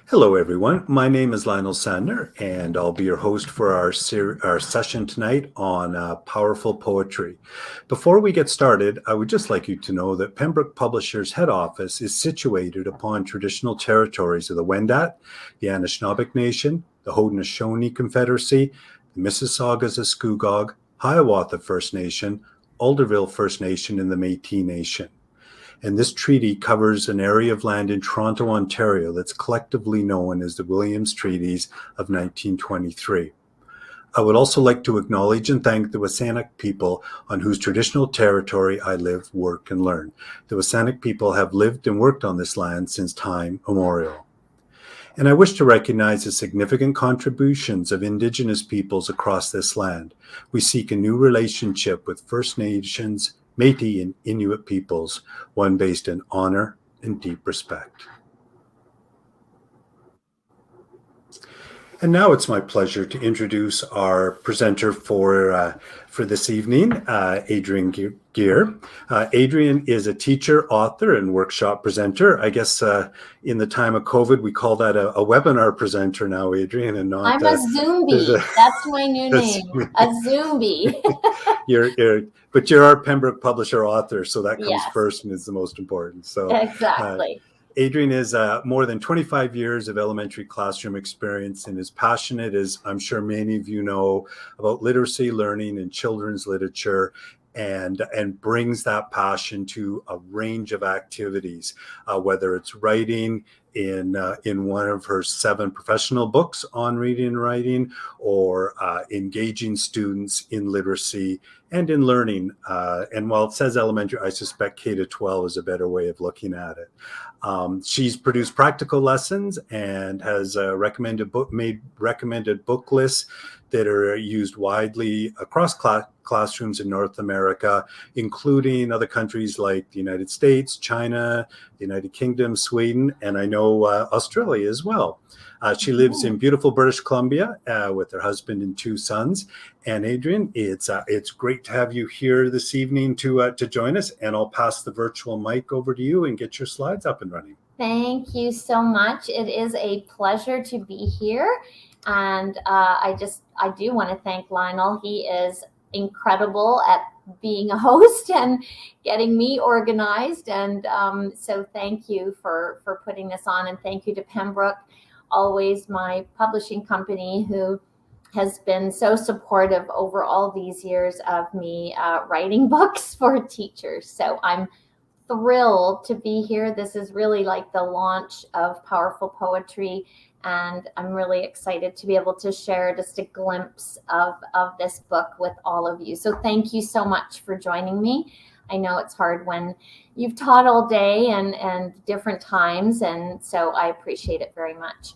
Hello, everyone. My name is Lionel Sandner, and I'll be your host for our session tonight on powerful poetry. Before we get started, I would just like you to know that Pembroke Publishers' head office is situated upon traditional territories of the Wendat, the Anishinaabeg Nation, the Haudenosaunee Confederacy, the Mississaugas of Scugog, Hiawatha First Nation, Alderville First Nation, and the Métis Nation. And this treaty covers an area of land in Toronto, Ontario that's collectively known as the Williams Treaties of 1923. I would also like to acknowledge and thank the Wasanic people on whose traditional territory I live, work, and learn. The Wasanic people have lived and worked on this land since time immemorial. And I wish to recognize the significant contributions of Indigenous peoples across this land. We seek a new relationship with First Nations, Métis, and Inuit peoples, one based in honor and deep respect. And now it's my pleasure to introduce our presenter for this evening, Adrienne Gear. Adrienne is a teacher, author, and workshop presenter. I guess in the time of COVID, we call that a webinar presenter now, Adrienne, and not. I'm a Zoombie. That's my new name, a Zoombie. But you're our Pembroke Publisher author, so that comes Yes. first and is the most important. So exactly. Adrienne is more than 25 years of elementary classroom experience and is passionate, as I'm sure many of you know, about literacy, learning, and children's literature, and brings that passion to a range of activities, whether it's writing in one of her 7 professional books on reading and writing, or engaging students in literacy and in learning. And while it says elementary, I suspect K-12 is a better way of looking at it. She's produced practical lessons and has made recommended book lists that are used widely across classrooms in North America, including other countries like the United States, China, the United Kingdom, Sweden, and I know Australia as well. She lives in beautiful British Columbia with her husband and 2 sons. And Adrienne, it's great to have you here this evening to join us. And I'll pass the virtual mic over to you and get your slides up and running. Thank you so much. It is a pleasure to be here. And I do want to thank Lionel. He is incredible at being a host and getting me organized. And so thank you for putting this on. And thank you to Pembroke, always my publishing company, who has been so supportive over all these years of me writing books for teachers. So I'm thrilled to be here. This is really like the launch of Powerful Poetry, and I'm really excited to be able to share just a glimpse of this book with all of you. So thank you so much for joining me. I know it's hard when you've taught all day and different times, and so I appreciate it very much.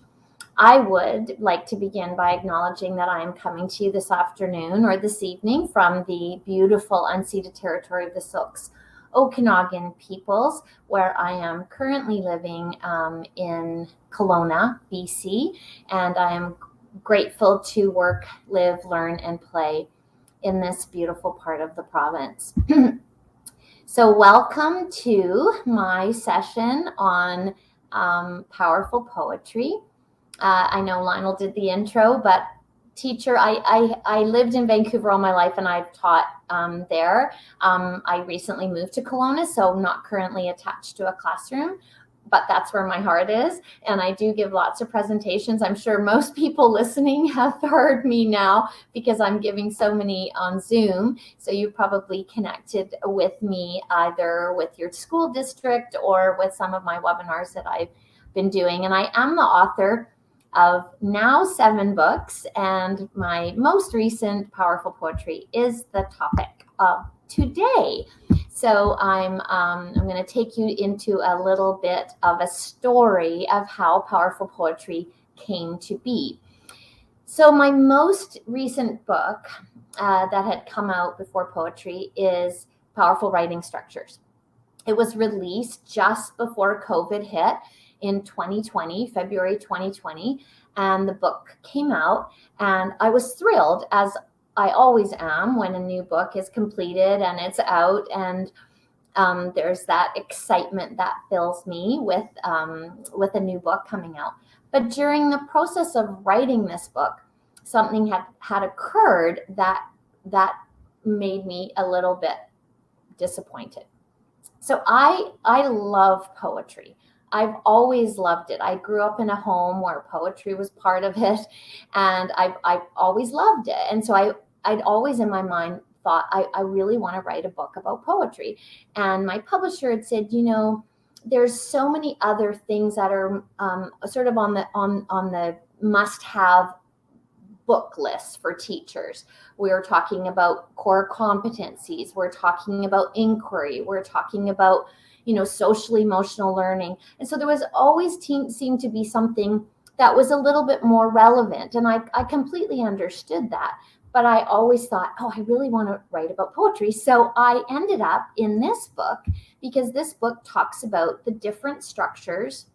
I would like to begin by acknowledging that I am coming to you this afternoon or this evening from the beautiful unceded territory of the Silks Okanagan peoples, where I am currently living in Kelowna, BC, and I am grateful to work, live, learn, and play in this beautiful part of the province. So welcome to my session on powerful poetry. I know Lionel did the intro, but teacher, I lived in Vancouver all my life, and I've taught there. I recently moved to Kelowna, so I'm not currently attached to a classroom, but that's where my heart is. And I do give lots of presentations. I'm sure most people listening have heard me now because I'm giving so many on Zoom. So you've probably connected with me either with your school district or with some of my webinars that I've been doing. And I am the author of now 7 books, and my most recent Powerful Poetry is the topic of today. So I'm going to take you into a little bit of a story of how Powerful Poetry came to be. So my most recent book that had come out before poetry is Powerful Writing Structures. It was released just before COVID hit in 2020, February 2020, and the book came out, and I was thrilled, as I always am when a new book is completed and it's out, and there's that excitement that fills me with a new book coming out. But during the process of writing this book, something had occurred that made me a little bit disappointed. So I love poetry. I've always loved it. I grew up in a home where poetry was part of it, and I've always loved it. And so I'd always in my mind thought I really want to write a book about poetry. And my publisher had said, there's so many other things that are sort of on the must-have book lists for teachers. We're talking about core competencies. We're talking about inquiry. We're talking about, social emotional learning. And so there was always seemed to be something that was a little bit more relevant. And I completely understood that. But I always thought, I really want to write about poetry. So I ended up in this book because this book talks about the different structures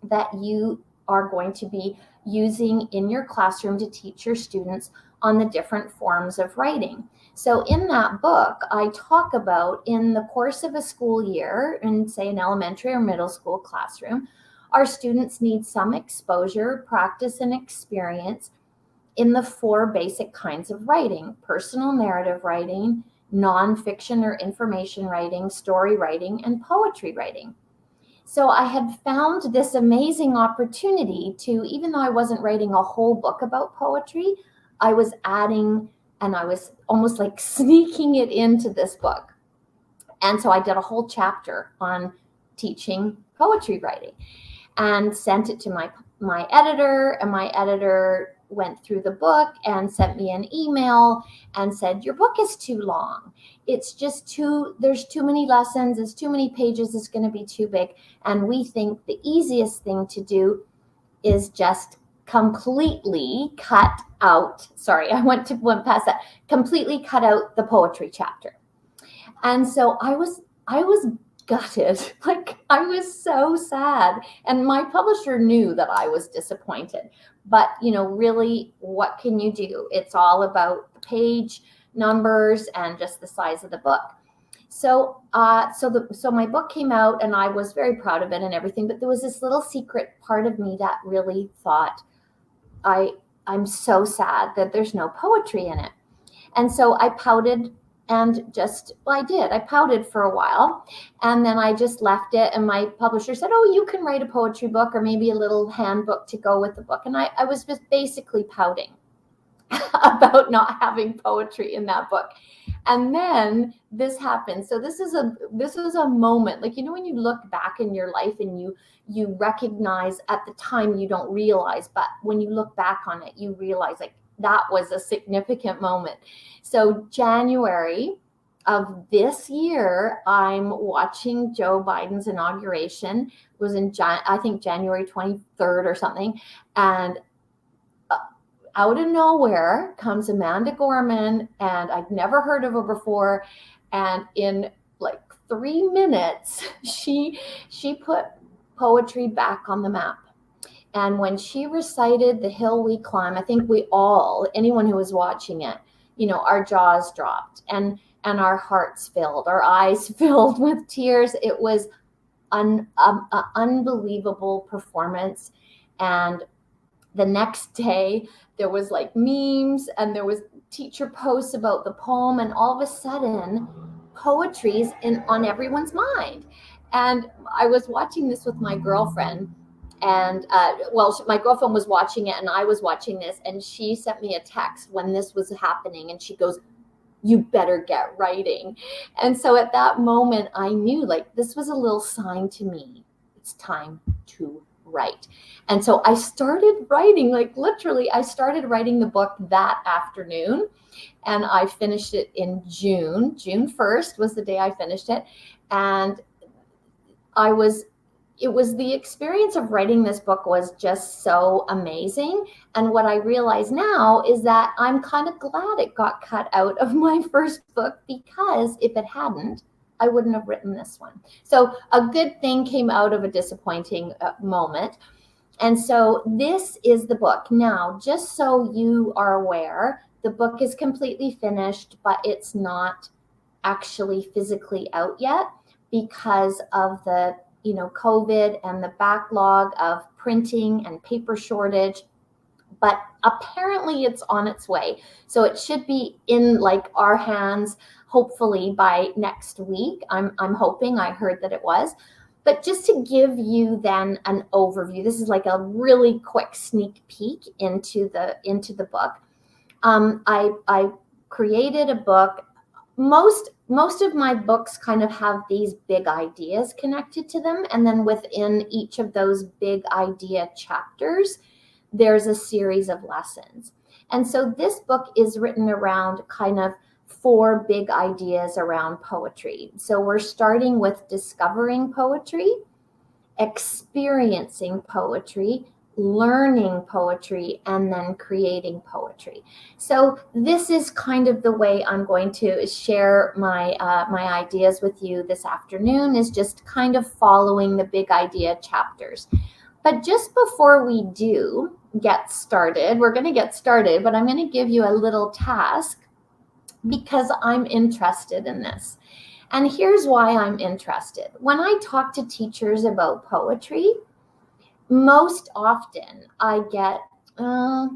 that you are going to be using in your classroom to teach your students on the different forms of writing. So in that book, I talk about in the course of a school year, in say an elementary or middle school classroom, our students need some exposure, practice, and experience in the 4 basic kinds of writing: personal narrative writing, nonfiction or information writing, story writing, and poetry writing. So I had found this amazing opportunity to, even though I wasn't writing a whole book about poetry, I was adding, and I was almost like sneaking it into this book. And so I did a whole chapter on teaching poetry writing and sent it to my editor, and my editor went through the book and sent me an email and said, your book is too long. It's just there's too many lessons. It's too many pages. It's going to be too big. And we think the easiest thing to do is just completely cut out. Sorry, I went past that. Completely cut out the poetry chapter. And so I was gutted. Like, I was so sad. And my publisher knew that I was disappointed. But, really, what can you do? It's all about the page numbers and just the size of the book. So my book came out, and I was very proud of it and everything. But there was this little secret part of me that really thought, I'm so sad that there's no poetry in it. And so I pouted. And I pouted for a while, and then I just left it. And my publisher said, you can write a poetry book or maybe a little handbook to go with the book. And I was just basically pouting about not having poetry in that book. And then this happened. So this is a moment, like, when you look back in your life and you recognize, at the time you don't realize, but when you look back on it, you realize, like, that was a significant moment. So January of this year, I'm watching Joe Biden's inauguration. It was in, I think, January 23rd or something. And out of nowhere comes Amanda Gorman, and I'd never heard of her before. And in like 3 minutes, she put poetry back on the map. And when she recited The Hill We Climb, I think anyone who was watching it, our jaws dropped and our hearts filled, our eyes filled with tears. It was an unbelievable performance. And the next day, there was like memes, and there was teacher posts about the poem, and all of a sudden, poetry's on everyone's mind. And I was watching this with my girlfriend. And my girlfriend was watching it, and I was watching this, and she sent me a text when this was happening, and she goes, you better get writing. And so at that moment, I knew, like, this was a little sign to me. It's time to write. And so I started writing, like, literally, I started writing the book that afternoon, and I finished it in June. June 1st was the day I finished it. And it was the experience of writing this book was just so amazing. And what I realize now is that I'm kind of glad it got cut out of my first book, because if it hadn't, I wouldn't have written this one. So a good thing came out of a disappointing moment. And so this is the book. Now, just so you are aware, the book is completely finished, but it's not actually physically out yet because of the COVID and the backlog of printing and paper shortage, but apparently it's on its way. So it should be in like our hands, hopefully by next week. I'm hoping. I heard that it was. But just to give you then an overview, this is like a really quick sneak peek into the book. I created a book. Most of my books kind of have these big ideas connected to them, and then within each of those big idea chapters, there's a series of lessons. And so this book is written around kind of 4 big ideas around poetry. So we're starting with discovering poetry, experiencing poetry, learning poetry, and then creating poetry. So this is kind of the way I'm going to share my ideas with you this afternoon, is just kind of following the big idea chapters. But just before we do get started, we're going to get started, but I'm going to give you a little task because I'm interested in this. And here's why I'm interested. When I talk to teachers about poetry, most often I get, I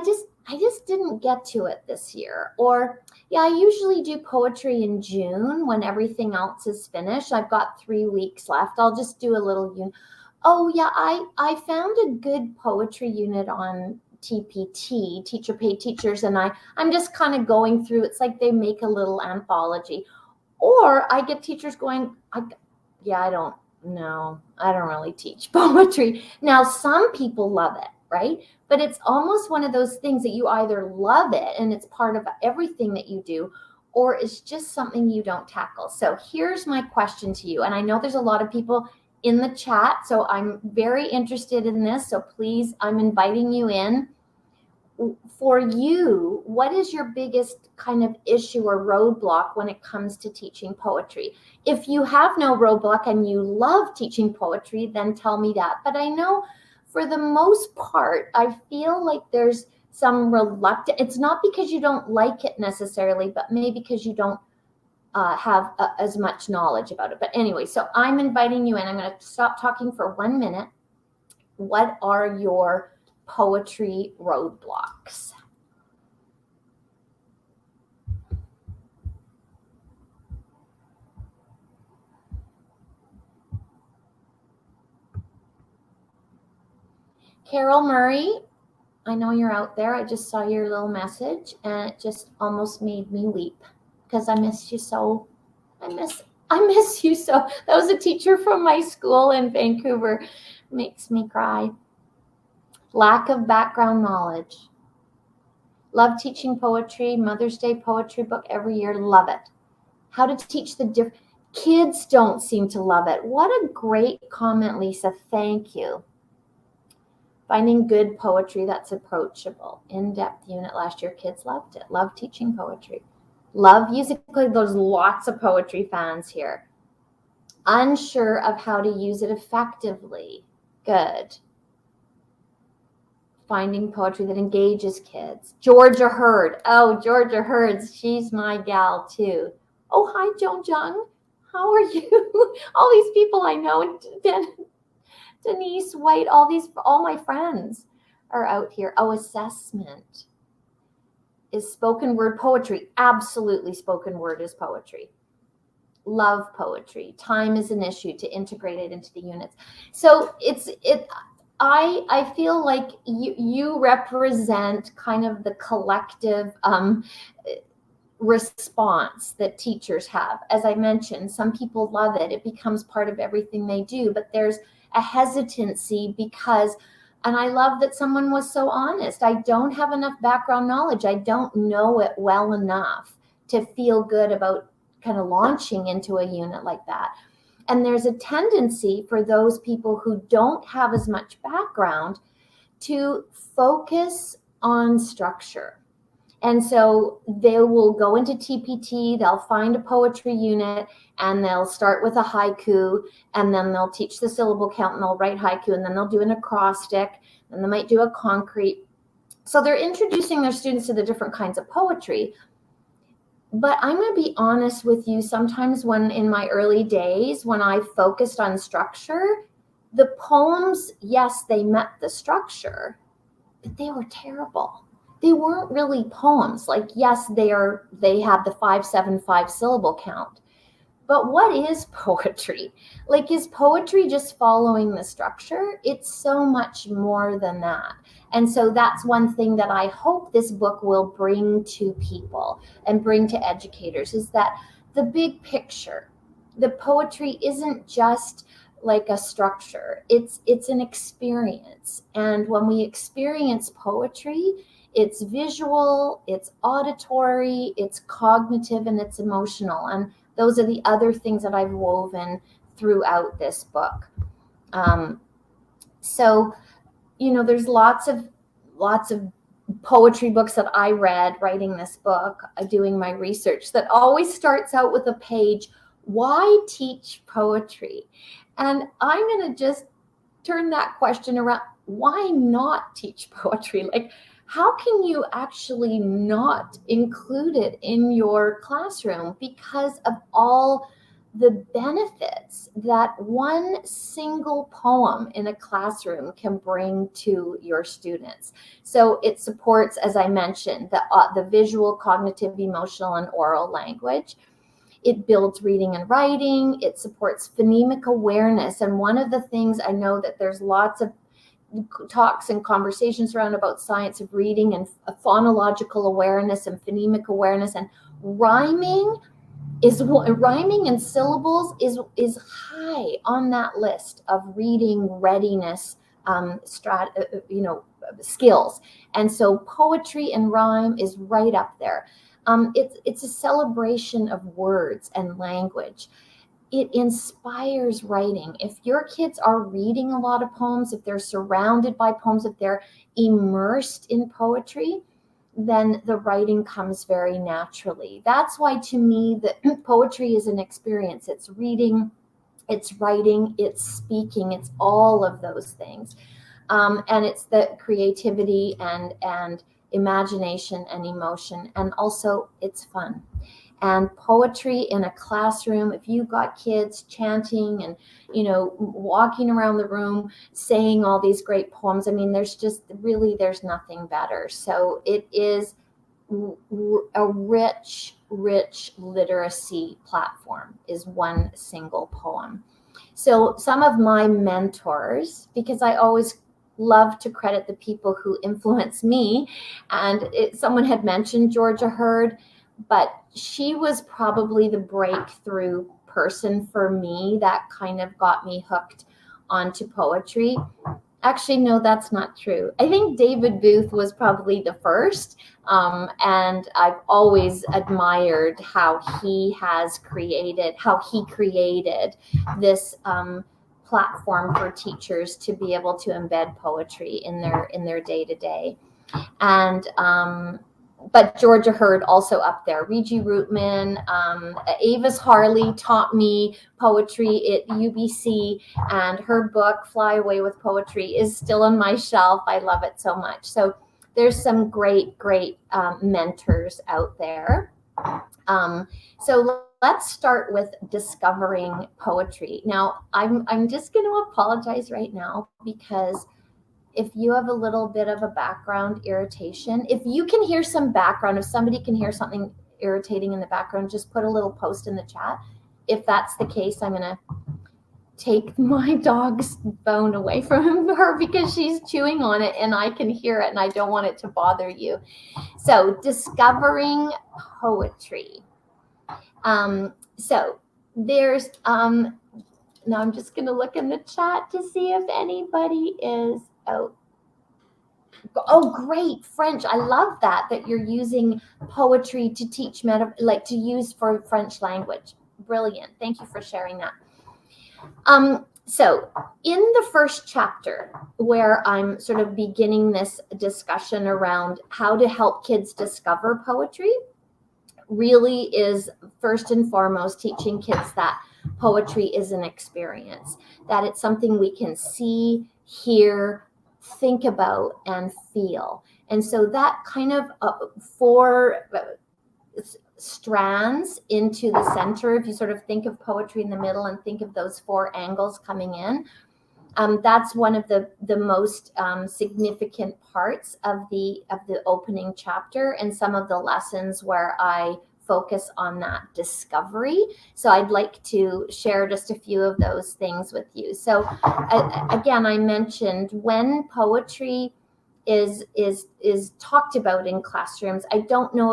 just didn't get to it this year. Or, yeah, I usually do poetry in June when everything else is finished. I've got 3 weeks left. I'll just do a little unit. Oh, yeah, I found a good poetry unit on TPT, Teacher Paid Teachers, and I'm just kind of going through. It's like they make a little anthology. Or I get teachers going, I don't really teach poetry. Now, some people love it, right? But it's almost one of those things that you either love it and it's part of everything that you do, or it's just something you don't tackle. So here's my question to you. And I know there's a lot of people in the chat, so I'm very interested in this. So please, I'm inviting you in. For you, what is your biggest kind of issue or roadblock when it comes to teaching poetry? If you have no roadblock and you love teaching poetry, then tell me that. But I know for the most part, I feel like there's some reluctance. It's not because you don't like it necessarily, but maybe because you don't have as much knowledge about it. But anyway, so I'm inviting you in. I'm going to stop talking for 1 minute. What are your poetry roadblocks? Carol Murray, I know you're out there. I just saw your little message and it just almost made me weep because I miss you so. I miss you so. That was a teacher from my school in Vancouver. Makes me cry. Lack of background knowledge. Love teaching poetry, Mother's Day poetry book every year. Love it. How to teach the different. Kids don't seem to love it. What a great comment, Lisa. Thank you. Finding good poetry that's approachable. In-depth unit last year. Kids loved it. Love teaching poetry. Love musically. There's lots of poetry fans here. Unsure of how to use it effectively. Good. Finding poetry that engages kids. Georgia Hurd. Oh, Georgia Hurd. She's my gal too. Oh, hi, Joan Jung. How are you? All these people I know. Denise White. All my friends are out here. Oh, assessment. Is spoken word poetry? Absolutely, spoken word is poetry. Love poetry. Time is an issue to integrate it into the units. So I feel like you represent kind of the collective response that teachers have. As I mentioned, some people love it. It becomes part of everything they do, but there's a hesitancy because, and I love that someone was so honest. I don't have enough background knowledge. I don't know it well enough to feel good about kind of launching into a unit like that. And there's a tendency for those people who don't have as much background to focus on structure. And so they will go into TPT, they'll find a poetry unit, and they'll start with a haiku, and then they'll teach the syllable count, and they'll write haiku, and then they'll do an acrostic, and they might do a concrete. So they're introducing their students to the different kinds of poetry. But I'm going to be honest with you, sometimes when in my early days, when I focused on structure, the poems, yes, they met the structure, but they were terrible. They weren't really poems. Like, yes, they have the 575 syllable count. But what is poetry? Like, is poetry just following the structure? It's so much more than that. And so that's one thing that I hope this book will bring to people and bring to educators, is that the big picture, the poetry isn't just like a structure. It's an experience. And when we experience poetry, it's visual, it's auditory, it's cognitive, and it's emotional. And those are the other things that I've woven throughout this book. So, there's lots of poetry books that I read writing this book, doing my research, that always starts out with a page, why teach poetry? And I'm going to just turn that question around. Why not teach poetry? Like, how can you actually not include it in your classroom because of all the benefits that one single poem in a classroom can bring to your students? So it supports, as I mentioned, the visual, cognitive, emotional, and oral language. It builds reading and writing. It supports phonemic awareness. And one of the things I know that there's lots of talks and conversations around about science of reading and phonological awareness and phonemic awareness, and rhyming and syllables is high on that list of reading readiness skills. And so poetry and rhyme is right up there. It's a celebration of words and language. It inspires writing. If your kids are reading a lot of poems, if they're surrounded by poems, if they're immersed in poetry, then the writing comes very naturally. That's why, to me, the poetry is an experience. It's reading, it's writing, it's speaking, it's all of those things. And it's the creativity and imagination and emotion, and also it's fun. And poetry in a classroom, if you've got kids chanting and, walking around the room saying all these great poems, I mean, there's nothing better. So it is a rich literacy platform, is one single poem. So some of my mentors, because I always love to credit the people who influence me, and someone had mentioned Georgia Hurd, but she was probably the breakthrough person for me that kind of got me hooked onto poetry. Actually, no, that's not true. I think David Booth was probably the first, and I've always admired how he created this platform for teachers to be able to embed poetry in their day-to-day. And but Georgia Hurd also up there. Regie Rootman, Avis Harley taught me poetry at UBC, and her book, Fly Away with Poetry, is still on my shelf. I love it so much. So there's some great mentors out there. So let's start with discovering poetry. Now, I'm just going to apologize right now, because if you have a little bit of a background irritation, if you can hear some background, if somebody can hear something irritating in the background, just put a little post in the chat. If that's the case, I'm going to take my dog's bone away from her because she's chewing on it and I can hear it and I don't want it to bother you. So discovering poetry. So there's, now I'm just going to look in the chat to see if anybody is, oh, great, French. I love that you're using poetry to teach to use for French language. Brilliant. Thank you for sharing that. So in the first chapter, where I'm sort of beginning this discussion around how to help kids discover poetry, really is first and foremost teaching kids that poetry is an experience, that it's something we can see, hear, think about, and feel. And so that kind of strands into the center. If you sort of think of poetry in the middle and think of those 4 angles coming in, that's one of the most significant parts of the opening chapter, and some of the lessons where I focus on that discovery. So I'd like to share just a few of those things with you. So again, I mentioned when poetry is talked about in classrooms, I don't know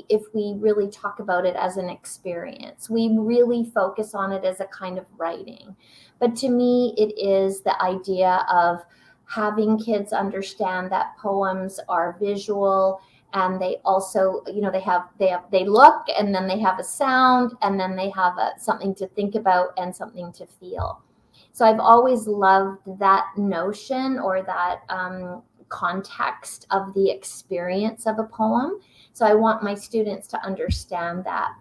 if we really talk about it as an experience. We really focus on it as a kind of writing. But to me, it is the idea of having kids understand that poems are visual, and they also, they look, and then they have a sound, and then they have something to think about and something to feel. So I've always loved that notion, or that context of the experience of a poem. So I want my students to understand that.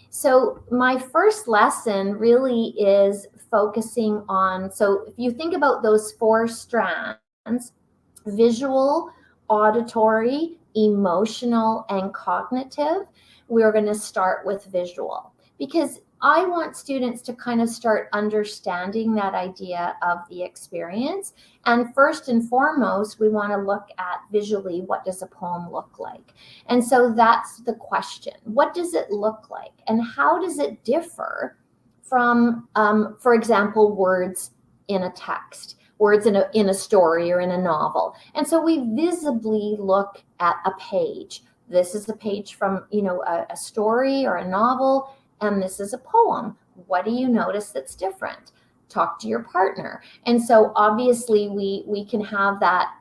So my first lesson really is focusing on, so if you think about those 4 strands: visual, auditory, emotional, and cognitive, we're going to start with visual, because I want students to kind of start understanding that idea of the experience. And first and foremost, we want to look at visually, what does a poem look like? And so that's the question. What does it look like? And how does it differ from, for example, words in a text, words in a story or in a novel? And so we visibly look at a page. This is a page from, a story or a novel, and this is a poem. What do you notice that's different? Talk to your partner. And so obviously we can have that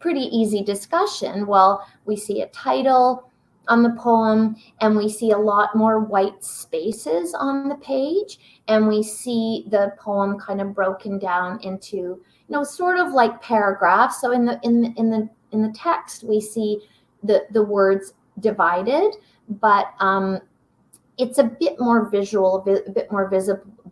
pretty easy discussion. Well, we see a title on the poem, and we see a lot more white spaces on the page, and we see the poem kind of broken down into, sort of like paragraphs. So in the text, we see the words divided, but it's a bit more visual, a bit more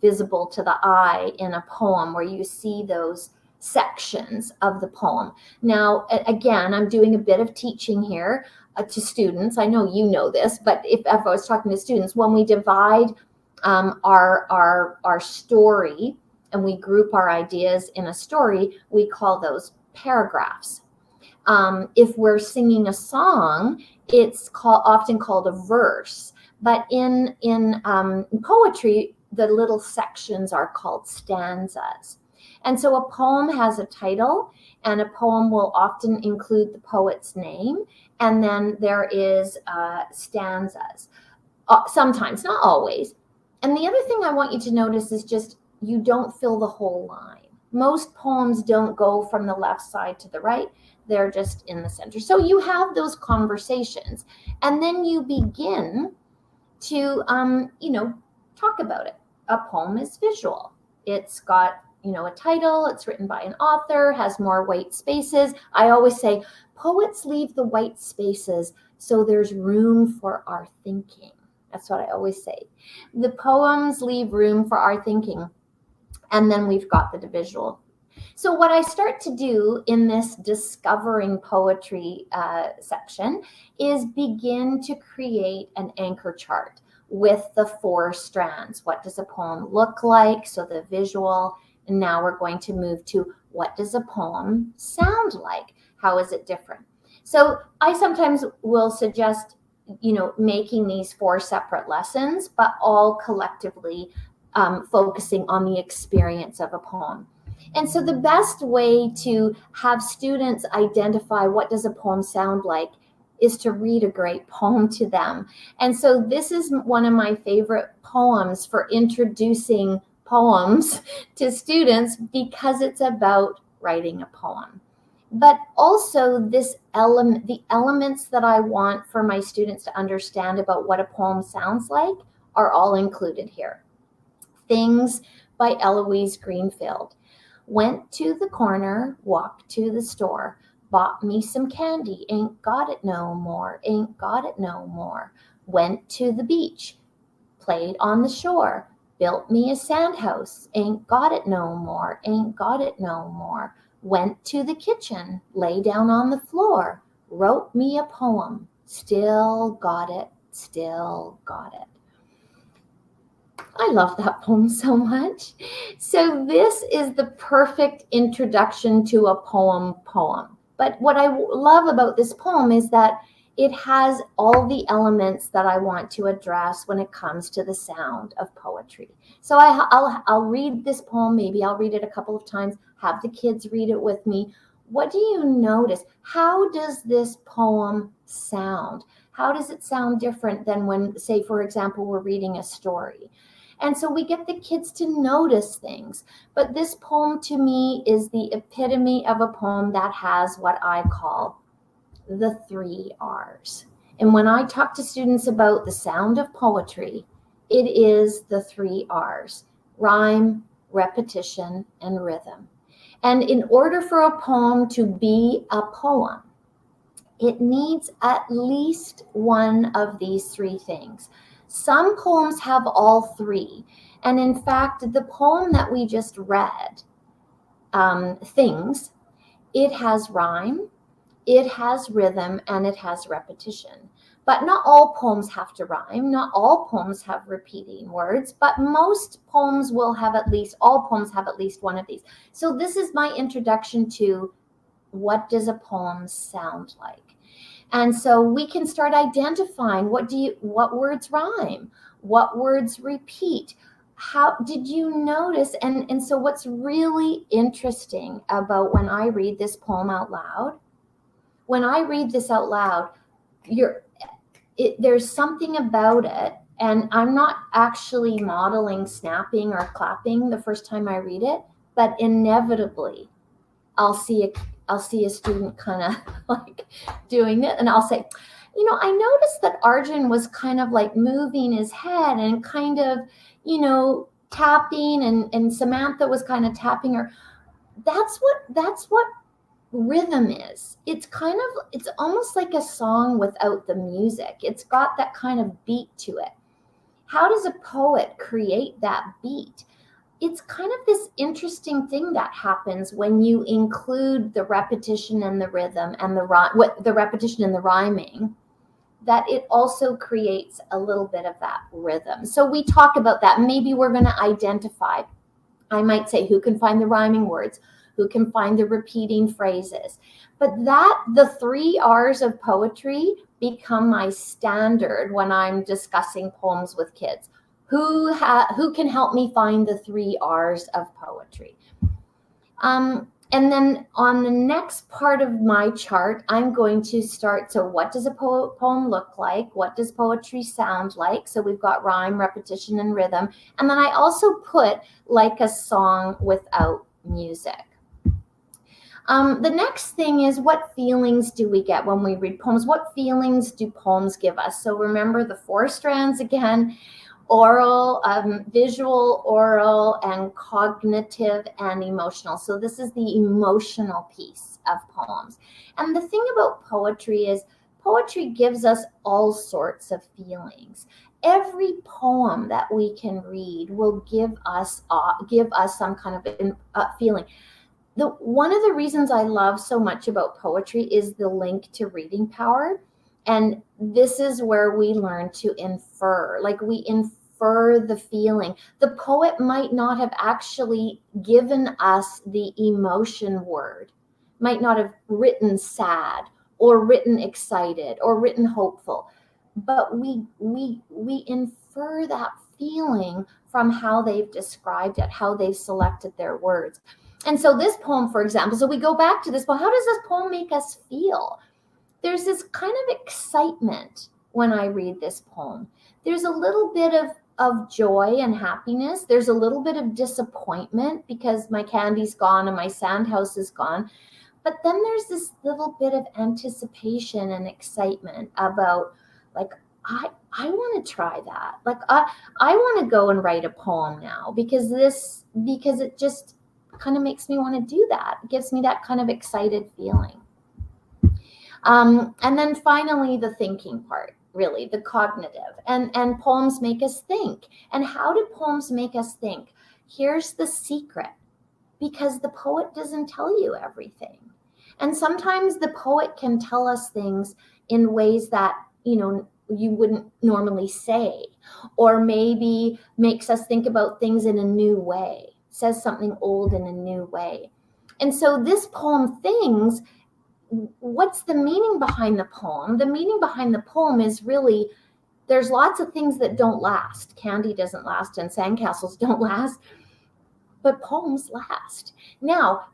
visible to the eye in a poem, where you see those sections of the poem. Now, again, I'm doing a bit of teaching here to students. I know you know this, but if I was talking to students, when we divide our story and we group our ideas in a story, we call those paragraphs. If we're singing a song, it's often called a verse. But in poetry, the little sections are called stanzas. And so a poem has a title, and a poem will often include the poet's name, and then there is stanzas. Sometimes, not always. And the other thing I want you to notice is just, you don't fill the whole line. Most poems don't go from the left side to the right. They're just in the center. So you have those conversations, and then you begin to, talk about it. A poem is visual. It's got, a title, it's written by an author, has more white spaces. I always say, poets leave the white spaces so there's room for our thinking. That's what I always say. The poems leave room for our thinking. And then we've got the visual. So what I start to do in this discovering poetry section is begin to create an anchor chart with the 4 strands. What does a poem look like? So the visual. And now we're going to move to, what does a poem sound like? How is it different? So I sometimes will suggest, making these 4 separate lessons, but all collectively focusing on the experience of a poem. And so the best way to have students identify what does a poem sound like is to read a great poem to them. And so this is one of my favorite poems for introducing poems to students, because it's about writing a poem. But also the elements that I want for my students to understand about what a poem sounds like are all included here. Things by Eloise Greenfield. Went to the corner, walked to the store, bought me some candy, ain't got it no more, ain't got it no more. Went to the beach, played on the shore, built me a sand house, ain't got it no more, ain't got it no more. Went to the kitchen, lay down on the floor, wrote me a poem, still got it still got it. I love that poem so much. So this is the perfect introduction to a poem. But what I love about this poem is that it has all the elements that I want to address when it comes to the sound of poetry. So I'll read this poem. Maybe I'll read it a couple of times, have the kids read it with me. What do you notice? How does this poem sound? How does it sound different than when, say, for example, we're reading a story? And so we get the kids to notice things. But this poem to me is the epitome of a poem that has what I call the 3 R's. And when I talk to students about the sound of poetry, it is the 3 R's: rhyme, repetition, and rhythm. And in order for a poem to be a poem, it needs at least one of these 3 things. Some poems have all 3. And in fact, the poem that we just read, Things, it has rhyme, it has rhythm, and it has repetition. But not all poems have to rhyme. Not all poems have repeating words, but most poems will have all poems have at least one of these. So this is my introduction to what does a poem sound like? And so we can start identifying what words rhyme, what words repeat. How did you notice? And so what's really interesting about when I read this poem out loud, when I read this out loud, there's something about it, and I'm not actually modeling snapping or clapping the first time I read it, but inevitably I'll see a student kind of like doing it, and I'll say, I noticed that Arjun was kind of like moving his head and kind of, tapping, and Samantha was kind of tapping her. That's what rhythm is. It's almost like a song without the music. It's got that kind of beat to it. How does a poet create that beat? It's kind of this interesting thing that happens when you include the repetition and the rhythm and the repetition and the rhyming, that it also creates a little bit of that rhythm. So we talk about that. Maybe we're going to identify, I might say, who can find the rhyming words, who can find the repeating phrases. But the 3 R's of poetry become my standard when I'm discussing poems with kids. Who can help me find the 3 R's of poetry? And then on the next part of my chart, I'm going to start. So what does a poem look like? What does poetry sound like? So we've got rhyme, repetition, and rhythm. And then I also put like a song without music. The next thing is, what feelings do we get when we read poems? What feelings do poems give us? So remember the 4 strands again: oral, visual, oral, and cognitive and emotional. So this is the emotional piece of poems. And the thing about poetry is poetry gives us all sorts of feelings. Every poem that we can read will give us some kind of feeling. One of the reasons I love so much about poetry is the link to reading power. And this is where we learn to infer, like we infer the feeling. The poet might not have actually given us the emotion word, might not have written sad or written excited or written hopeful, but we infer that feeling from how they've described it, how they've selected their words. And so this poem, for example, so we go back to this poem. How does this poem make us feel? There's this kind of excitement when I read this poem. There's a little bit of joy and happiness. There's a little bit of disappointment because my candy's gone and my sand house is gone. But then there's this little bit of anticipation and excitement about, like, I want to try that. Like, I want to go and write a poem now because it just kind of makes me want to do that. It gives me that kind of excited feeling. And then finally, the thinking part, really, the cognitive. And poems make us think. And how do poems make us think? Here's the secret. Because the poet doesn't tell you everything. And sometimes the poet can tell us things in ways that, you wouldn't normally say, or maybe makes us think about things in a new way, says something old in a new way. And so this poem, Things, what's the meaning behind the poem? The meaning behind the poem is really, there's lots of things that don't last. Candy doesn't last and sandcastles don't last, but poems last. Now,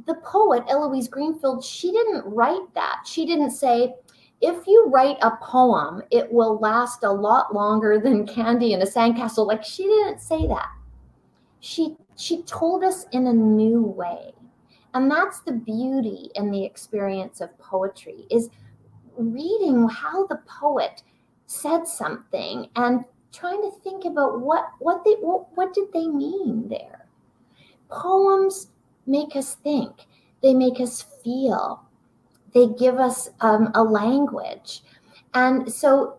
the poet, Eloise Greenfield, she didn't write that. She didn't say, if you write a poem, it will last a lot longer than candy in a sandcastle. Like, she didn't say that. She told us in a new way. And that's the beauty and the experience of poetry, is reading how the poet said something and trying to think about what did they mean there. Poems make us think. They make us feel. They give us a language. And so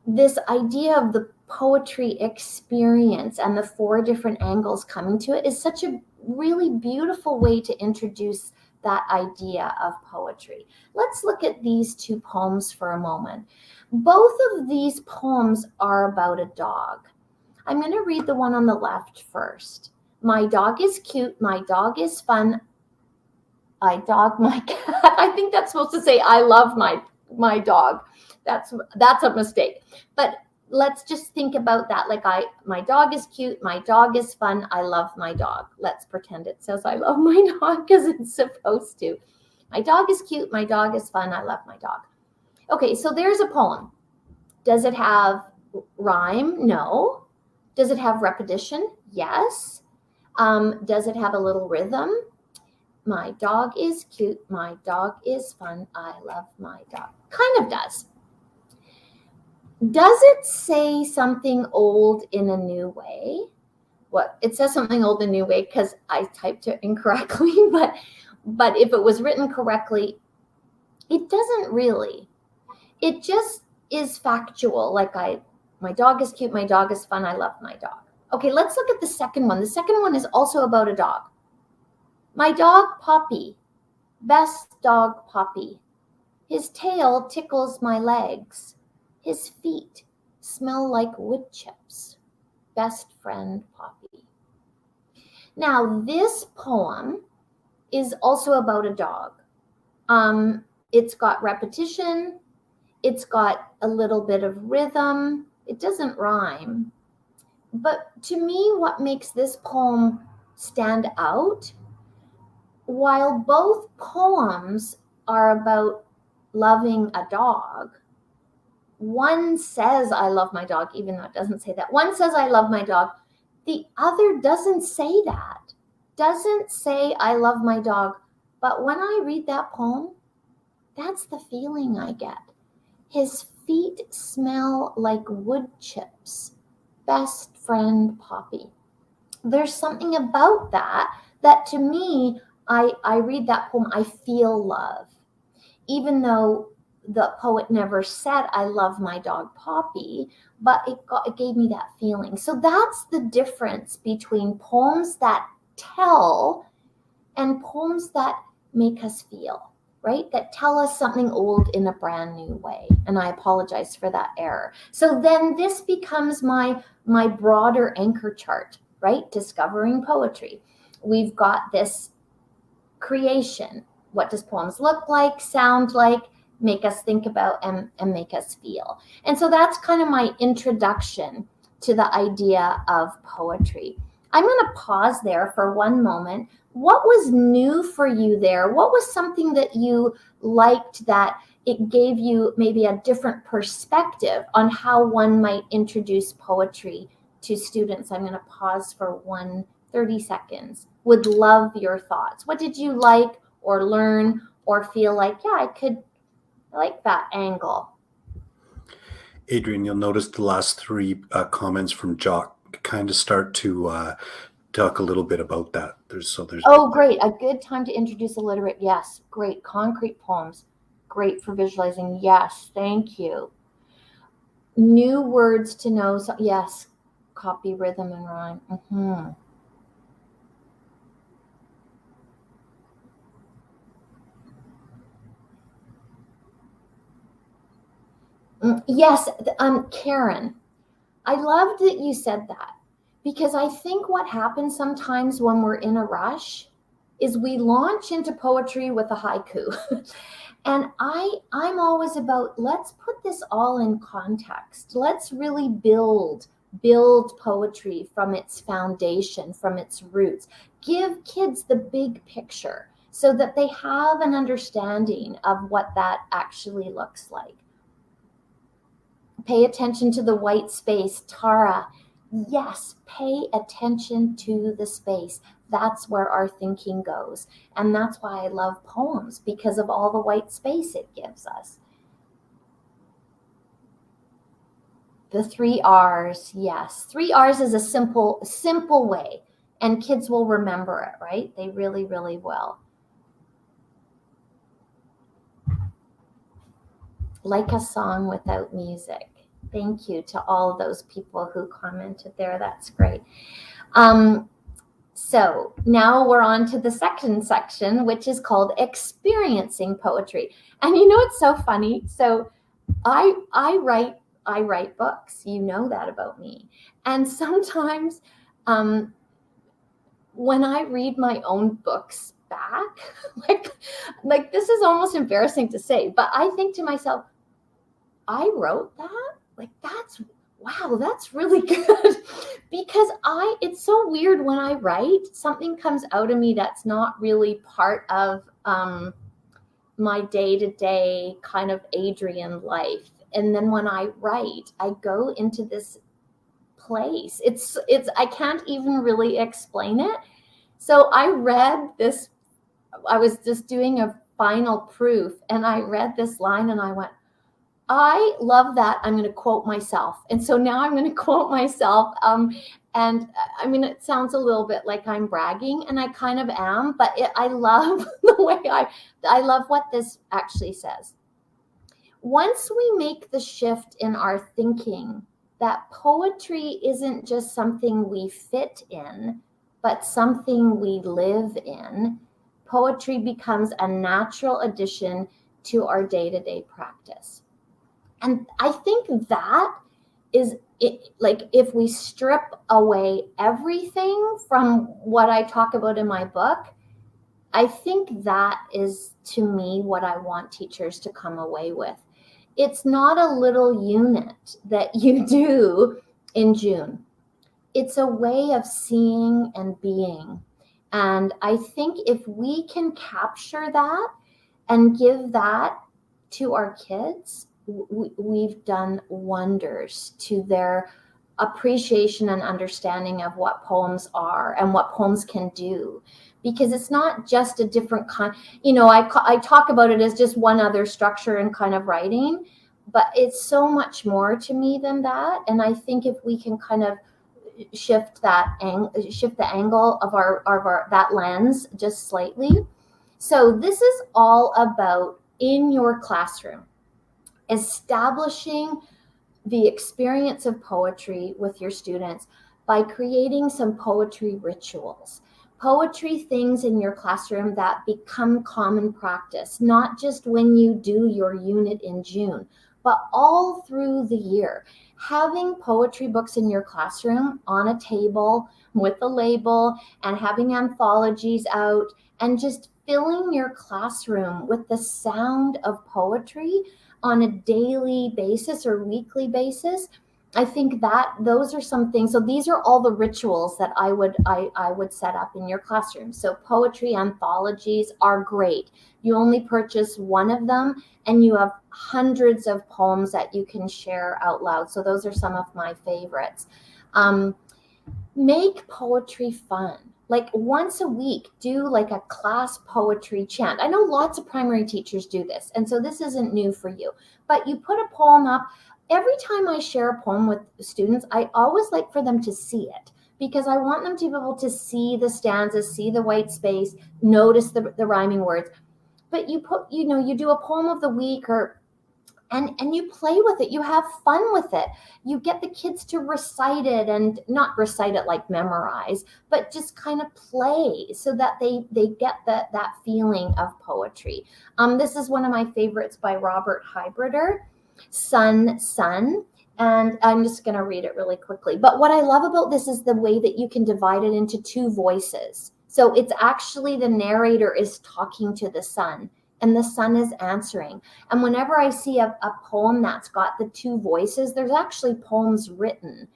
this idea of the poetry experience and the 4 different angles coming to it is such a really beautiful way to introduce that idea of poetry. Let's look at these 2 poems for a moment. Both of these poems are about a dog. I'm going to read the one on the left first. My dog is cute. My dog is fun. I dog my cat. I think that's supposed to say I love my dog. That's a mistake. But let's just think about that. Like, my dog is cute. My dog is fun. I love my dog. Let's pretend it says I love my dog because it's supposed to. My dog is cute. My dog is fun. I love my dog. Okay, so there's a poem. Does it have rhyme? No. Does it have repetition? Yes. Does it have a little rhythm? My dog is cute. My dog is fun. I love my dog. Kind of does. Does it say something old in a new way? Well, it says something old in a new way because I typed it incorrectly, but if it was written correctly, it doesn't really. It just is factual. Like, my dog is cute. My dog is fun. I love my dog. Okay, let's look at the second one. The second one is also about a dog. My dog, Poppy, best dog, Poppy. His tail tickles my legs. His feet smell like wood chips. Best friend, Poppy. Now, this poem is also about a dog. It's got repetition. It's got a little bit of rhythm. It doesn't rhyme. But to me, what makes this poem stand out, while both poems are about loving a dog, one says, I love my dog, even though it doesn't say that. One says, I love my dog. The other doesn't say that. Doesn't say, I love my dog. But when I read that poem, that's the feeling I get. His feet smell like wood chips. Best friend, Poppy. There's something about that to me, I read that poem, I feel love. Even though the poet never said, I love my dog, Poppy, but it gave me that feeling. So that's the difference between poems that tell and poems that make us feel, right? That tell us something old in a brand new way. And I apologize for that error. So then this becomes my broader anchor chart, right? Discovering poetry. We've got this creation. What does poems look like, sound like, make us think about, and make us feel? And so that's kind of my introduction to the idea of poetry. I'm going to pause there for one moment. What was new for you there? What was something that you liked that it gave you maybe a different perspective on how one might introduce poetry to students? I'm going to pause for 30 seconds. Would love your thoughts. What did you like or learn or feel like, yeah, I like that angle? Adrienne, you'll notice the last 3 comments from Jock kind of start to talk a little bit about that. There's Great. A good time to introduce illiterate. Yes. Great. Concrete poems. Great for visualizing. Yes. Thank you. New words to know. So, yes. Copy, rhythm, and rhyme. Mm-hmm. Yes, Karen, I love that you said that, because I think what happens sometimes when we're in a rush is we launch into poetry with a haiku. And I'm always about, let's put this all in context. Let's really build poetry from its foundation, from its roots. Give kids the big picture so that they have an understanding of what that actually looks like. Pay attention to the white space, Tara. Yes, pay attention to the space. That's where our thinking goes. And that's why I love poems, because of all the white space it gives us. The 3 R's, yes. 3 R's is a simple way, and kids will remember it, right? They really, really will. Like a song without music. Thank you to all of those people who commented there. That's great. So now we're on to the second section, which is called experiencing poetry. And you know, it's so funny. So I write books. You know that about me. And sometimes when I read my own books back, like this is almost embarrassing to say, but I think to myself, I wrote that? Like, wow, that's really good. Because it's so weird when I write, something comes out of me that's not really part of my day-to-day kind of Adrienne life. And then when I write, I go into this place. It's I can't even really explain it. So I read this, I was just doing a final proof, and I read this line and I went, I love that. I'm going to quote myself. And so now I'm going to quote myself. And I mean, it sounds a little bit like I'm bragging, and I kind of am, but I love the way I love what this actually says. Once we make the shift in our thinking that poetry isn't just something we fit in, but something we live in, poetry becomes a natural addition to our day-to-day practice. And I think that is it, like, if we strip away everything from what I talk about in my book, I think that is, to me, what I want teachers to come away with. It's not a little unit that you do in June. It's a way of seeing and being. And I think if we can capture that and give that to our kids, we've done wonders to their appreciation and understanding of what poems are and what poems can do. Because it's not just a different kind, you know, I talk about it as just one other structure and kind of writing, but it's so much more to me than that. And I think if we can kind of shift the angle of our that lens just slightly. So this is all about, in your classroom, establishing the experience of poetry with your students by creating some poetry rituals. Poetry things in your classroom that become common practice, not just when you do your unit in June, but all through the year. Having poetry books in your classroom on a table with a label, and having anthologies out, and just filling your classroom with the sound of poetry on a daily basis or weekly basis. I think that those are some things. So these are all the rituals that I would set up in your classroom. So poetry anthologies are great. You only purchase one of them, and you have hundreds of poems that you can share out loud. So those are some of my favorites. Make poetry fun. Like once a week, do like a class poetry chant. I know lots of primary teachers do this, and so this isn't new for you. But you put a poem up. Every time I share a poem with students, I always like for them to see it, because I want them to be able to see the stanzas, see the white space, notice the rhyming words. But you put, you know, you do a poem of the week, or and you play with it. You have fun with it. You get the kids to recite it, and not recite it like memorize, but just kind of play so that they get that feeling of poetry. This is one of my favorites by Robert Hybrider. Sun, sun. And I'm just going to read it really quickly. But what I love about this is the way that you can divide it into two voices. So it's actually the narrator is talking to the sun and the sun is answering. And whenever I see a poem that's got the two voices, there's actually poems written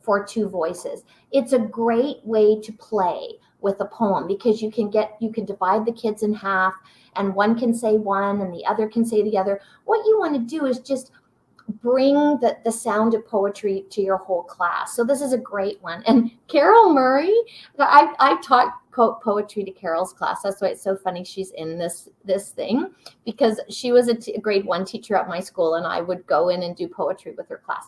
for two voices. It's a great way to play with a poem because you can divide the kids in half and one can say one and the other can say the other. What you want to do is just bring the sound of poetry to your whole class. So this is a great one. And Carol Murray, I taught poetry to Carol's class. That's why it's so funny she's in this thing, because she was a grade 1 teacher at my school and I would go in and do poetry with her class.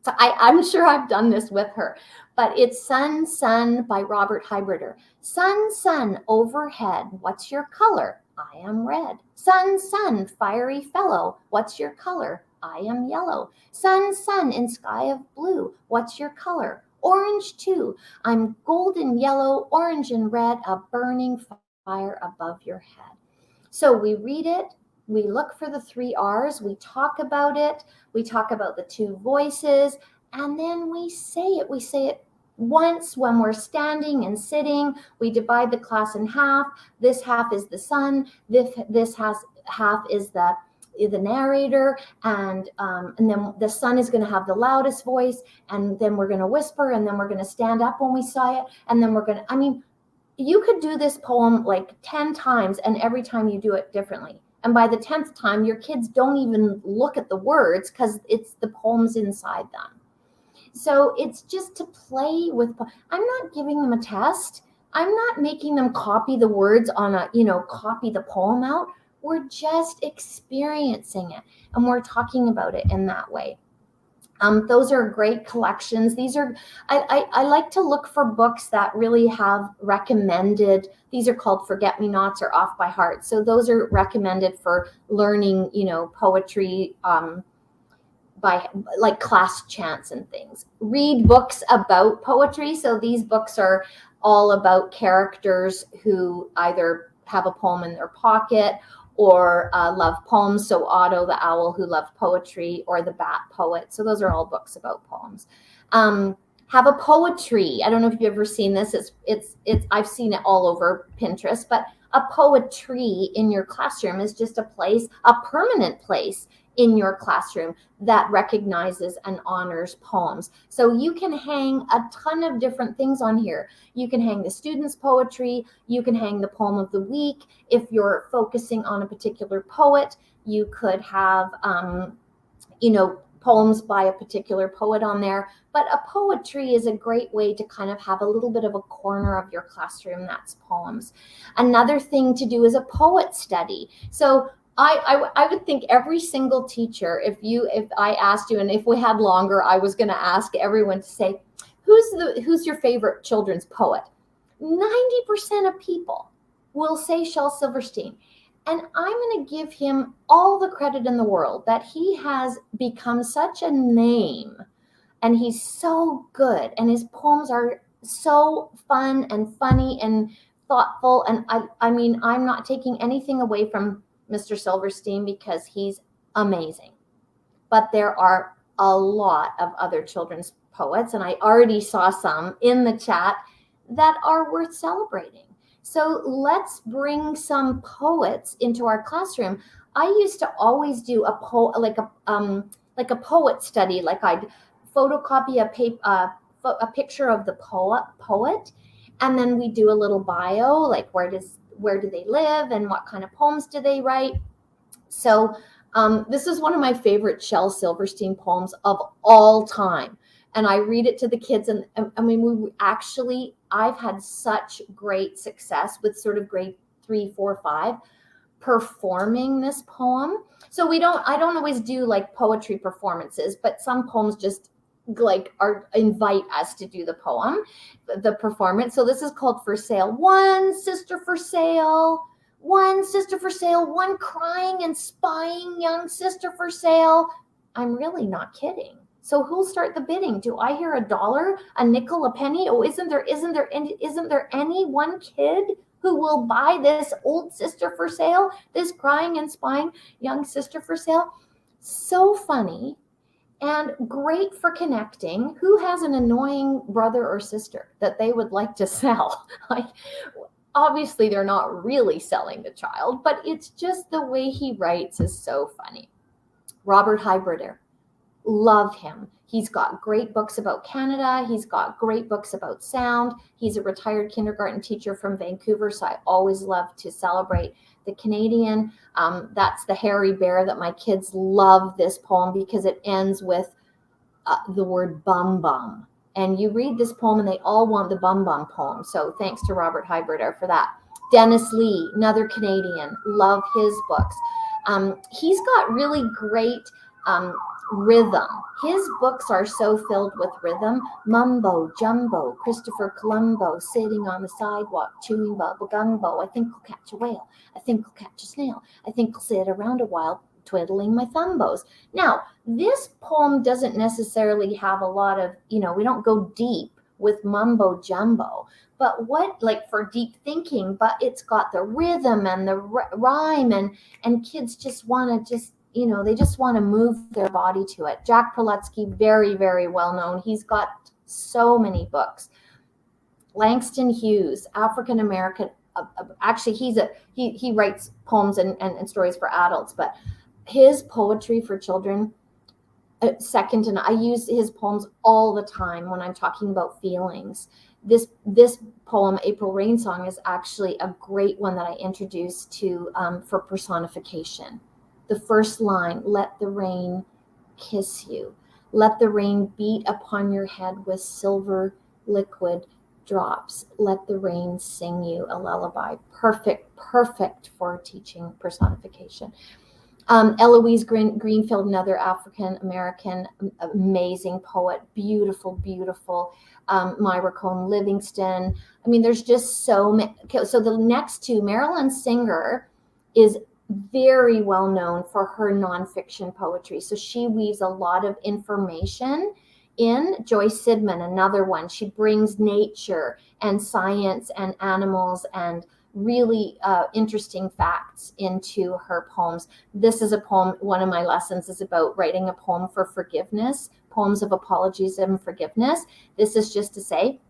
So I'm sure I've done this with her, but it's Sun, Sun by Robert Hybrider. Sun, sun overhead, what's your color? I am red. Sun, sun, fiery fellow, what's your color? I am yellow. Sun, sun in sky of blue, what's your color? Orange too. I'm golden yellow, orange and red, a burning fire above your head. So we read it, we look for the 3 R's, we talk about it, we talk about the two voices, and then we say it. We say it once when we're standing and sitting. We divide the class in half. This half is the sun, this half is the narrator, and then the sun is going to have the loudest voice, and then we're going to whisper, and then we're going to stand up when we say it, and then we're going to, you could do this poem like 10 times, and every time you do it differently. And by the 10th time, your kids don't even look at the words because it's the poems inside them. So it's just to play with. I'm not giving them a test. I'm not making them copy the words on copy the poem out. We're just experiencing it, and we're talking about it in that way. Those are great collections. These are, I like to look for books that really have recommended, these are called forget-me-nots or off by heart. So those are recommended for learning, poetry by like class chants and things. Read books about poetry. So these books are all about characters who either have a poem in their pocket or love poems. So Otto the owl who loved poetry, or the bat poet. So those are all books about poems. Have a poetry. I don't know if you've ever seen this. It's I've seen it all over Pinterest, but a poetry in your classroom is just a permanent place in your classroom that recognizes and honors poems. So you can hang a ton of different things on here. You can hang the students' poetry. You can hang the poem of the week. If you're focusing on a particular poet, you could have, poems by a particular poet on there. But a poetry is a great way to kind of have a little bit of a corner of your classroom that's poems. Another thing to do is a poet study. So I would think every single teacher, if I asked you, and if we had longer, I was going to ask everyone to say, who's your favorite children's poet? 90% of people will say Shel Silverstein. And I'm going to give him all the credit in the world that he has become such a name, and he's so good, and his poems are so fun and funny and thoughtful. And I'm not taking anything away from Mr. Silverstein because he's amazing. But there are a lot of other children's poets, and I already saw some in the chat that are worth celebrating. So let's bring some poets into our classroom. I used to always do a poet study, like I'd photocopy a picture of the poet, and then we do a little bio, like where do they live and what kind of poems do they write. So this is one of my favorite Shel Silverstein poems of all time. And I read it to the kids, and I've had such great success with sort of grade 3, 4, 5 performing this poem. So I don't always do like poetry performances, but some poems just like invite us to do the performance. So this is called For Sale. One sister for sale, one sister for sale, one crying and spying young sister for sale. I'm really not kidding. So who'll start the bidding? Do I hear $1, a nickel, a penny? Oh, isn't there any one kid who will buy this old sister for sale, this crying and spying young sister for sale? so funny, and great for connecting. Who has an annoying brother or sister that they would like to sell? Like, obviously they're not really selling the child, but it's just the way he writes is so funny. Robert Hybrider, love him. He's got great books about Canada. He's got great books about sound. He's a retired kindergarten teacher from Vancouver, so I always love to celebrate the Canadian. That's the hairy bear that my kids love this poem because it ends with the word bum bum. And you read this poem and they all want the bum bum poem. So thanks to Robert Hybrider for that. Dennis Lee, another Canadian, love his books. He's got really great rhythm. His books are so filled with rhythm. Mumbo Jumbo, Christopher Columbo, sitting on the sidewalk, chewing bubble gumbo. I think I'll catch a whale. I think I'll catch a snail. I think I'll sit around a while, twiddling my thumbos. Now, this poem doesn't necessarily have a lot of, we don't go deep with mumbo jumbo, but like for deep thinking, but it's got the rhythm and the rhyme, and kids just want to they just want to move their body to it. Jack Prelutsky, very, very well known. He's got so many books. Langston Hughes, African American. Actually, he writes poems and stories for adults, but his poetry for children, second to none. I use his poems all the time when I'm talking about feelings. This poem, April Rain Song, is actually a great one that I introduced to for personification. The first line, let the rain kiss you. Let the rain beat upon your head with silver liquid drops. Let the rain sing you a lullaby. Perfect for teaching personification. Eloise Greenfield, another African-American, amazing poet, beautiful. Myra Cohn Livingston. I mean, there's just so many. So the next two, Marilyn Singer is very well known for her nonfiction poetry. So she weaves a lot of information in. Joyce Sidman, another one. She brings nature and science and animals and really interesting facts into her poems. This is a poem. One of my lessons is about writing a poem for forgiveness, poems of apologies and forgiveness. This is just to say,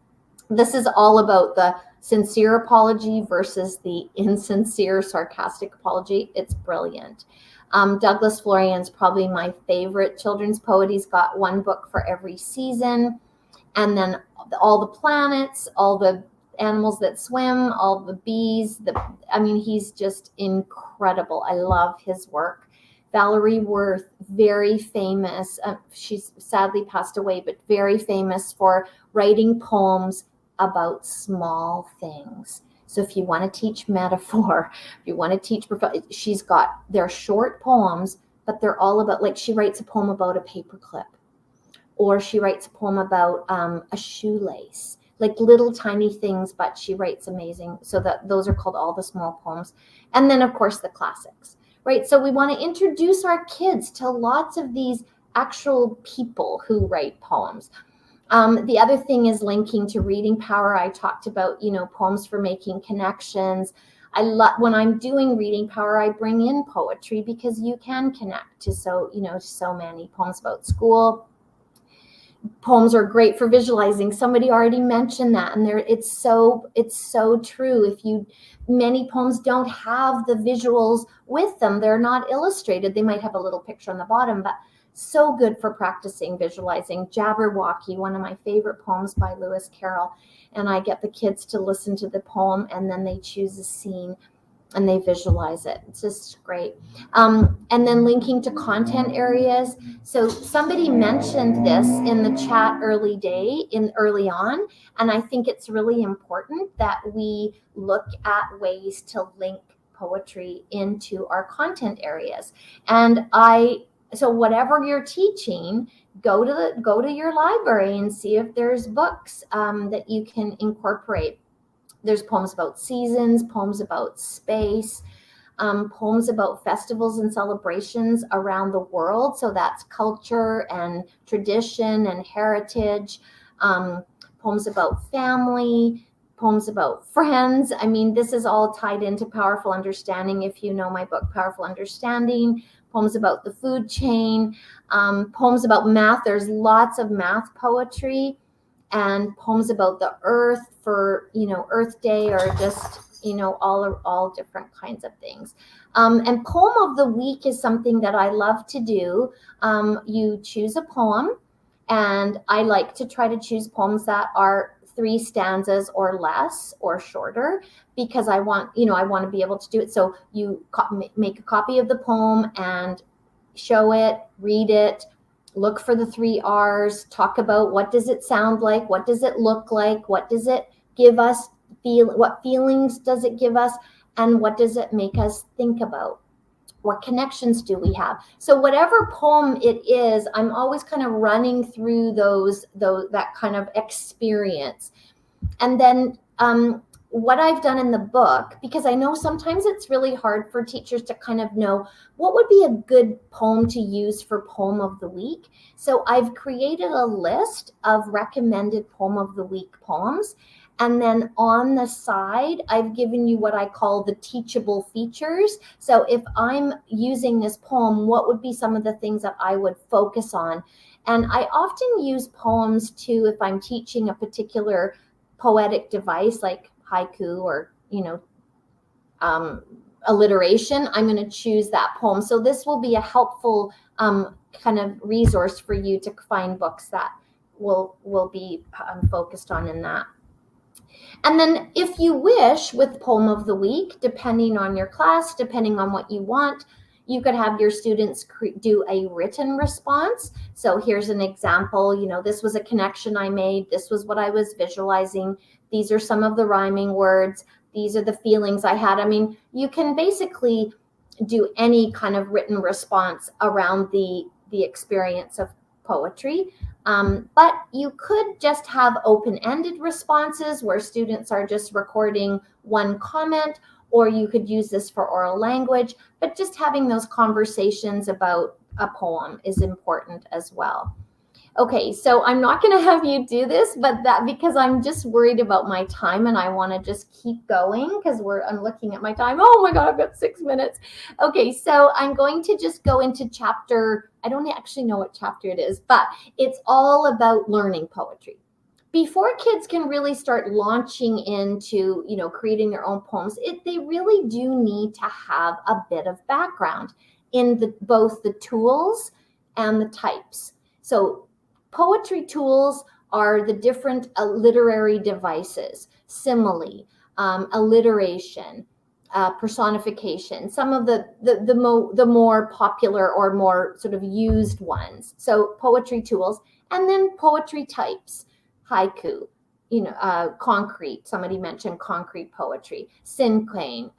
this is all about the sincere apology versus the insincere, sarcastic apology. It's brilliant. Douglas Florian's probably my favorite children's poet. He's got one book for every season. And then all the planets, all the animals that swim, all the bees. He's just incredible. I love his work. Valerie Worth, very famous. She's sadly passed away, but very famous for writing poems about small things. So if you want to teach metaphor, if you want to teach, they're short poems, but they're all about, like, she writes a poem about a paperclip, or she writes a poem about a shoelace, like little tiny things, but she writes amazing. So that those are called all the small poems. And then of course the classics, right? So we want to introduce our kids to lots of these actual people who write poems. The other thing is linking to reading power. I talked about, poems for making connections. When I'm doing reading power, I bring in poetry because you can connect to so many poems about school. Poems are great for visualizing. Somebody already mentioned that, and it's so true. Many poems don't have the visuals with them. They're not illustrated. They might have a little picture on the bottom, but so good for practicing visualizing. Jabberwocky, one of my favorite poems by Lewis Carroll. And I get the kids to listen to the poem, and then they choose a scene and they visualize it. It's just great. And then linking to content areas. So somebody mentioned this in the chat early on. And I think it's really important that we look at ways to link poetry into our content areas. And so whatever you're teaching, go to your library and see if there's books that you can incorporate. There's poems about seasons, poems about space, poems about festivals and celebrations around the world. So that's culture and tradition and heritage, poems about family, poems about friends. This is all tied into Powerful Understanding. If you know my book, Powerful Understanding, poems about the food chain, poems about math. There's lots of math poetry, and poems about the earth for, Earth Day, or just, all different kinds of things. And poem of the week is something that I love to do. You choose a poem, and I like to try to choose poems that are 3 stanzas or less or shorter, because I want to be able to do it. So you make a copy of the poem and show it, read it, look for the 3 R's, talk about what does it sound like, what does it look like, what does it give us, what feelings does it give us, and what does it make us think about? What connections do we have? So whatever poem it is, I'm always kind of running through that kind of experience. And then what I've done in the book, because I know sometimes it's really hard for teachers to kind of know what would be a good poem to use for Poem of the Week. So I've created a list of recommended Poem of the Week poems. And then on the side, I've given you what I call the teachable features. So if I'm using this poem, what would be some of the things that I would focus on? And I often use poems too if I'm teaching a particular poetic device like haiku or, alliteration. I'm going to choose that poem. So this will be a helpful kind of resource for you to find books that will be focused on in that. And then if you wish, with Poem of the Week, depending on your class, depending on what you want, you could have your students do a written response. So here's an example. This was a connection I made. This was what I was visualizing. These are some of the rhyming words. These are the feelings I had. I mean, you can basically do any kind of written response around the experience of poetry. But you could just have open-ended responses where students are just recording one comment, or you could use this for oral language, but just having those conversations about a poem is important as well. Okay, so I'm not going to have you do this, but because I'm just worried about my time and I want to just keep going because I'm looking at my time. Oh my God, I've got 6 minutes. Okay, so I'm going to just go into chapter, I don't actually know what chapter it is, but it's all about learning poetry. Before kids can really start launching into, creating their own poems, they really do need to have a bit of background in both the tools and the types. So poetry tools are the different literary devices: simile, alliteration, personification, some of the more popular or more sort of used ones. So poetry tools, and then poetry types: haiku, concrete. Somebody mentioned concrete poetry, cinquain,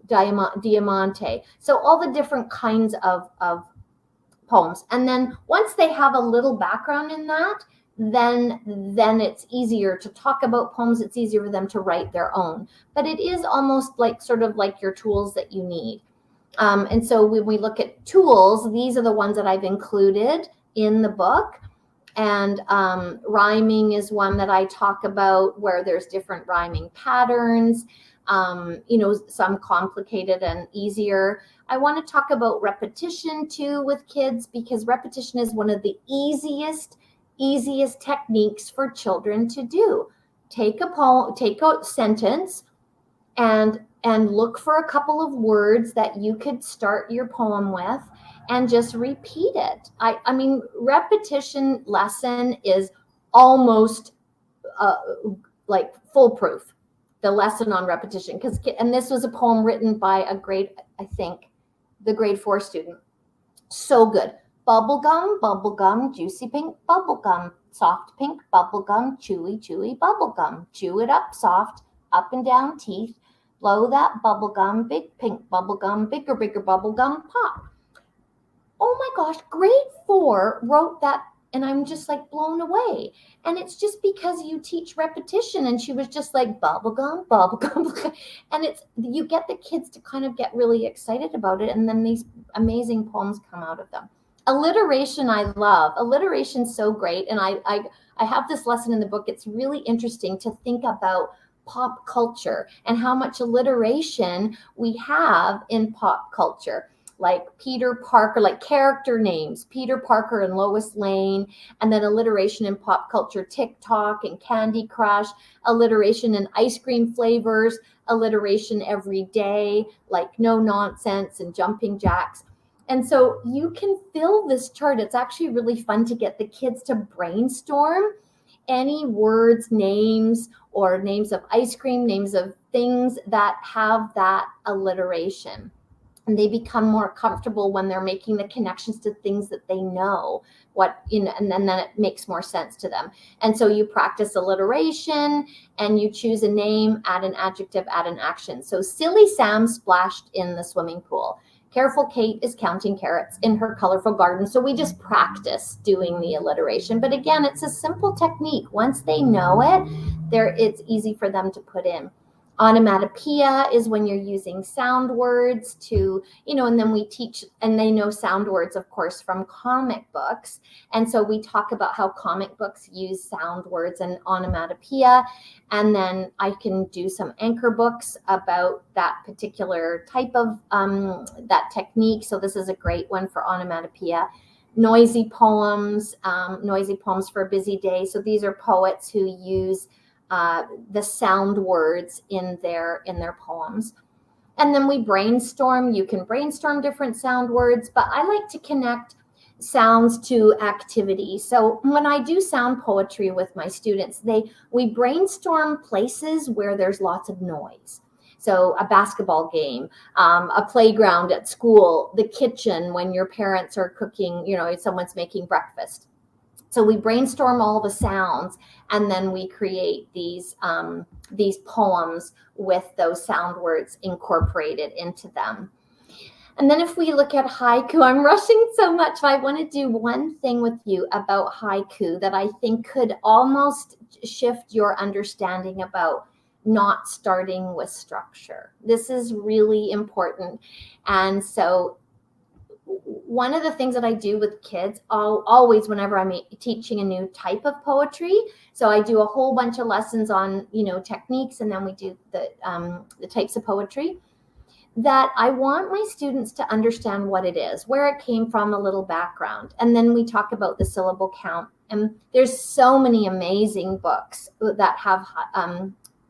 diamante. So all the different kinds of poems. And then once they have a little background in that, then it's easier to talk about poems. It's easier for them to write their own. But it is almost sort of like your tools that you need. And so when we look at tools, these are the ones that I've included in the book. And rhyming is one that I talk about, where there's different rhyming patterns, some complicated and easier. I want to talk about repetition too with kids, because repetition is one of the easiest techniques for children to do. Take a sentence and look for a couple of words that you could start your poem with, and just repeat it. I mean, repetition lesson is almost foolproof. The lesson on repetition, and this was a poem written by the grade 4 student. So good. Bubblegum, juicy pink bubblegum, soft pink bubblegum, chewy bubblegum. Chew it up soft, up and down teeth. Blow that bubblegum, big pink bubblegum, bigger bubblegum, pop. Oh my gosh, grade 4 wrote that, and I'm just blown away. And it's just because you teach repetition, and she was just bubblegum, and you get the kids to kind of get really excited about it, and then these amazing poems come out of them. Alliteration, I love. Alliteration's so great, and I have this lesson in the book. It's really interesting to think about pop culture and how much alliteration we have in pop culture. like Peter Parker, like character names, Peter Parker and Lois Lane, and then alliteration in pop culture, TikTok and Candy Crush, alliteration in ice cream flavors, alliteration every day, like no nonsense and jumping jacks. And so you can fill this chart. It's actually really fun to get the kids to brainstorm any words, names, or names of ice cream, names of things that have that alliteration. And they become more comfortable when they're making the connections to things that they know and then it makes more sense to them. And so you practice alliteration and you choose a name, add an adjective, add an action. So silly Sam splashed in the swimming pool. Careful Kate is counting carrots in her colorful garden. So we just practice doing the alliteration. But again, it's a simple technique. Once they know it, it's easy for them to put in. Onomatopoeia is when you're using sound words to, and then we teach, and they know sound words, of course, from comic books. And so we talk about how comic books use sound words and onomatopoeia. And then I can do some anchor books about that particular type of, that technique. So this is a great one for onomatopoeia. Noisy poems for a busy day. So these are poets who use the sound words in their poems. And then we brainstorm. You can brainstorm different sound words, but I like to connect sounds to activity. So when I do sound poetry with my students, we brainstorm places where there's lots of noise. So a basketball game, a playground at school, the kitchen when your parents are cooking, someone's making breakfast. So we brainstorm all the sounds, and then we create these poems with those sound words incorporated into them. And then if we look at haiku, I'm rushing so much. I want to do one thing with you about haiku that I think could almost shift your understanding about not starting with structure. This is really important. And so one of the things that I do with kids, always whenever I'm teaching a new type of poetry, so I do a whole bunch of lessons on, techniques, and then we do the types of poetry, that I want my students to understand what it is, where it came from, a little background. And then we talk about the syllable count. And there's so many amazing books that have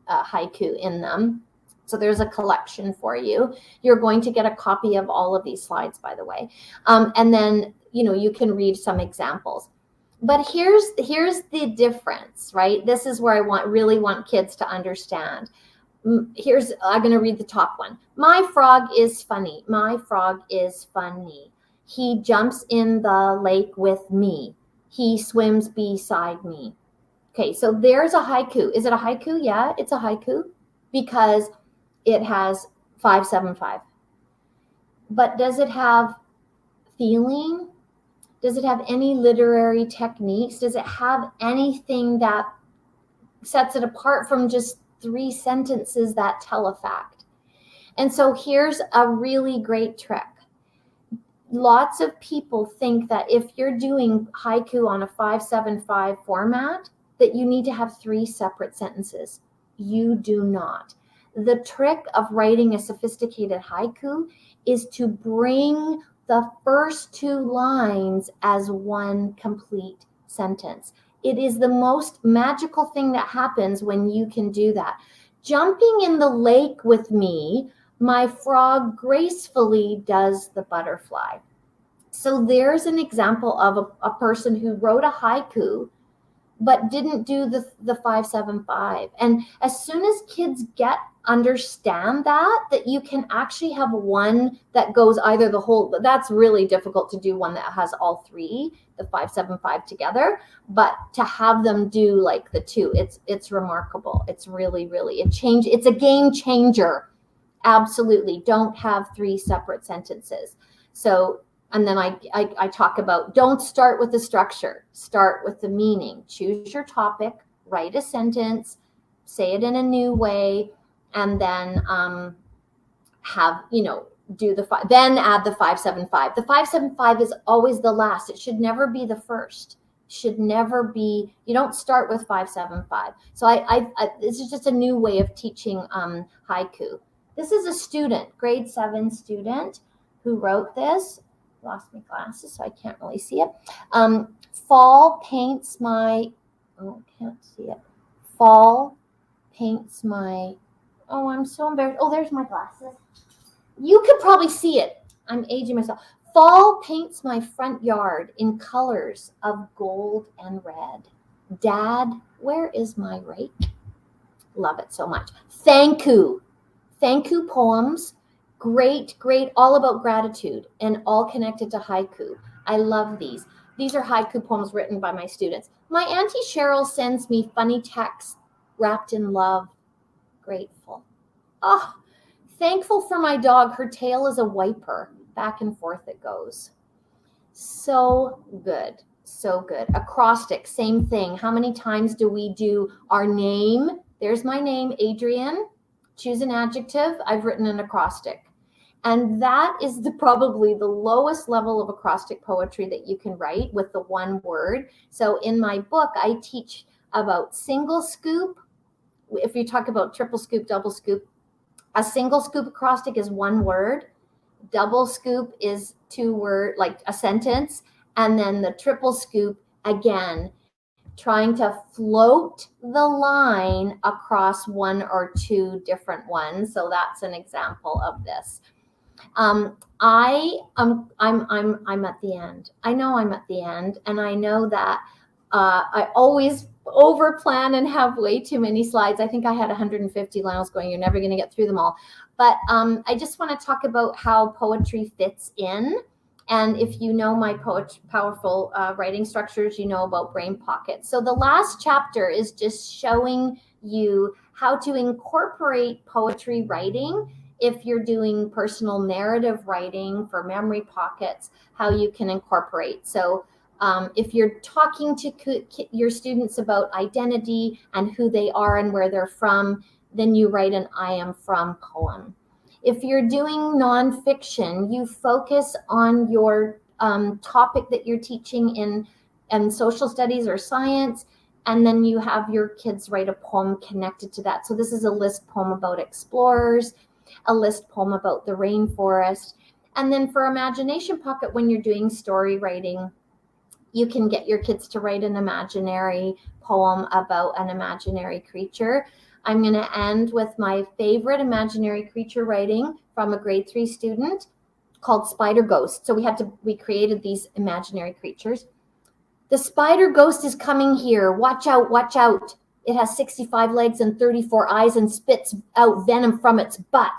haiku in them. So there's a collection for you. You're going to get a copy of all of these slides, by the way. And then, you can read some examples. But here's the difference, right? This is where I really want kids to understand. I'm going to read the top one. My frog is funny. My frog is funny. He jumps in the lake with me. He swims beside me. Okay, so there's a haiku. Is it a haiku? Yeah, it's a haiku because it has 575. But does it have feeling? Does it have any literary techniques? Does it have anything that sets it apart from just 3 sentences that tell a fact? And so here's a really great trick. Lots of people think that if you're doing haiku on a 575 format, that you need to have 3 separate sentences. You do not. The trick of writing a sophisticated haiku is to bring the first 2 lines as one complete sentence. It is the most magical thing that happens when you can do that. Jumping in the lake with me, my frog gracefully does the butterfly. So there's an example of a person who wrote a haiku but didn't do the 575. And as soon as kids understand that you can actually have one that goes either the whole, that's really difficult to do one that has all 3, the 575 together, but to have them do like the 2, it's remarkable. It's really, really, it's a game changer. Absolutely. Don't have 3 separate sentences. So, and then I talk about, don't start with the structure, start with the meaning. Choose your topic, write a sentence, say it in a new way, and then then add the 575. The 575 is always the last. It should never be the first. Should never be, you don't start with 575. So this is just a new way of teaching haiku. This is a student, grade 7 student, who wrote this. Lost my glasses, so I can't really see it. Fall paints my, oh, can't see it. Fall paints my, oh, I'm so embarrassed. Oh, there's my glasses. You could probably see it. I'm aging myself. Fall paints my front yard in colors of gold and red. Dad, where is my rake? Love it so much. Haiku. Haiku poems. Great, all about gratitude and all connected to haiku. I love these. These are haiku poems written by my students. My Auntie Cheryl sends me funny texts wrapped in love. Grateful. Oh, thankful for my dog. Her tail is a wiper. Back and forth it goes. So good. So good. Acrostic, same thing. How many times do we do our name? There's my name, Adrienne. Choose an adjective. I've written an acrostic. And that is probably the lowest level of acrostic poetry that you can write with the one word. So in my book, I teach about single scoop. If you talk about triple scoop, double scoop, a single scoop acrostic is one word. Double scoop is two word, like a sentence. And then the triple scoop, again, trying to float the line across one or two different ones. So that's an example of this. I'm at the end. I know I'm at the end, and I know that I always over plan and have way too many slides. I think I had 150 lines going. You're never going to get through them all. But I just want to talk about how poetry fits in. And if you know my powerful writing structures, you know about brain pockets. So the last chapter is just showing you how to incorporate poetry writing. If you're doing personal narrative writing for memory pockets, how you can incorporate. So if you're talking to your students about identity and who they are and where they're from, then you write an I am from poem. If you're doing nonfiction, you focus on your topic that you're teaching in social studies or science, and then you have your kids write a poem connected to that. So this is a list poem about explorers, a list poem about the rainforest. And then for imagination pocket, when you're doing story writing, you can get your kids to write an imaginary poem about an imaginary creature. I'm going to end with my favorite imaginary creature writing from a grade 3 student called Spider Ghost. So we created these imaginary creatures. The spider ghost is coming here. Watch out, watch out. It has 65 legs and 34 eyes and spits out venom from its butt.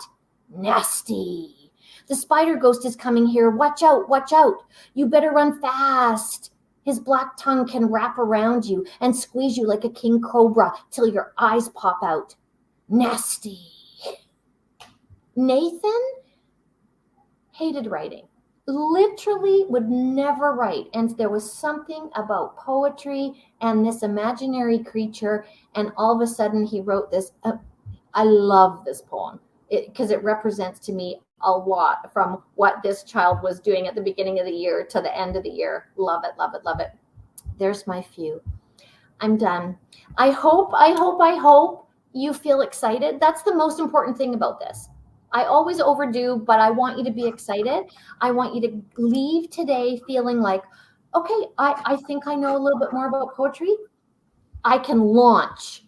Nasty. The spider ghost is coming here. Watch out, watch out. You better run fast. His black tongue can wrap around you and squeeze you like a king cobra till your eyes pop out. Nasty. Nathan hated writing. Literally would never write. And there was something about poetry and this imaginary creature. And all of a sudden he wrote this. I love this poem because it represents to me a lot from what this child was doing at the beginning of the year to the end of the year. Love it, love it, love it. There's my few. I'm done. I hope you feel excited. That's the most important thing about this. I always overdo, but I want you to be excited. I want you to leave today feeling like, okay, I think I know a little bit more about poetry. I can launch.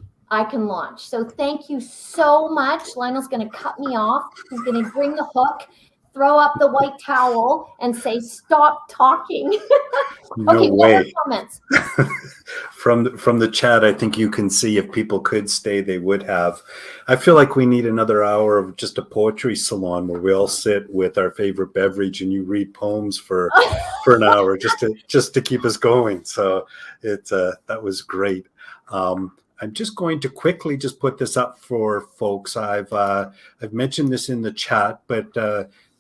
So thank you so much. Lionel's going to cut me off. He's going to bring the hook, throw up the white towel, and say, stop talking. Okay, No way. What are comments? From the chat, I think you can see if people could stay, they would have. I feel like we need another hour of just a poetry salon where we all sit with our favorite beverage and you read poems for an hour just to keep us going. So that was great. I'm just going to quickly just put this up for folks. I've mentioned this in the chat, but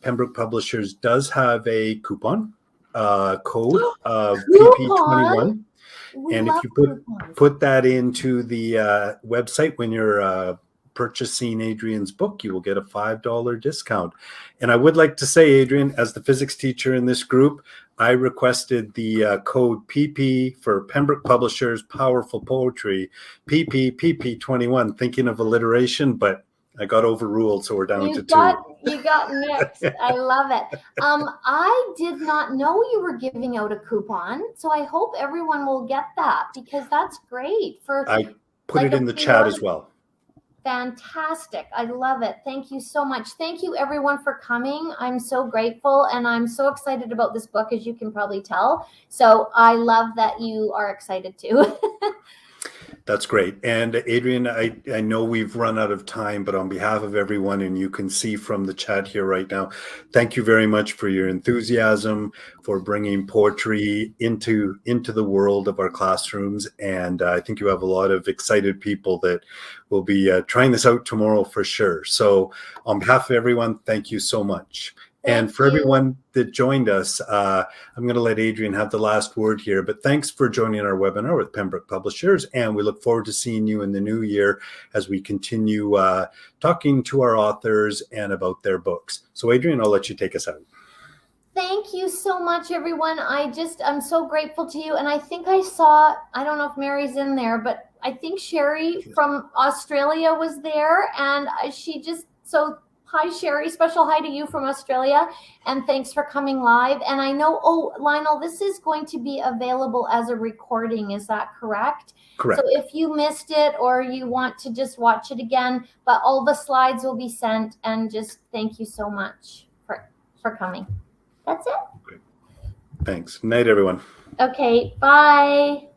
Pembroke Publishers does have a coupon code of PP21. And if you put that into the website when you're purchasing Adrienne's book, you will get a $5 discount. And I would like to say, Adrienne, as the physics teacher in this group, I requested the code PP for Pembroke Publishers Powerful Poetry, PP21, thinking of alliteration, but I got overruled, so we're down to You got mixed. I love it. I did not know you were giving out a coupon, so I hope everyone will get that, because that's great. I put it in the chat as well. Fantastic. I love it. Thank you so much. Thank you everyone for coming. I'm so grateful, and I'm so excited about this book, as you can probably tell. So I love that you are excited too. That's great. And Adrienne, I know we've run out of time, but on behalf of everyone, and you can see from the chat here right now, thank you very much for your enthusiasm, for bringing poetry into the world of our classrooms. And I think you have a lot of excited people that will be trying this out tomorrow for sure. So on behalf of everyone, thank you so much. And for everyone that joined us, I'm going to let Adrienne have the last word here. But thanks for joining our webinar with Pembroke Publishers. And we look forward to seeing you in the new year as we continue talking to our authors and about their books. So Adrienne, I'll let you take us out. Thank you so much, everyone. I'm so grateful to you. And I think I don't know if Mary's in there, but I think Sherry from Australia was there. And hi, Sherry. Special hi to you from Australia. And thanks for coming live. And I know, Lionel, this is going to be available as a recording. Is that correct? Correct. So if you missed it or you want to just watch it again, but all the slides will be sent. And just thank you so much for coming. That's it. Great. Thanks. Good night, everyone. Okay. Bye.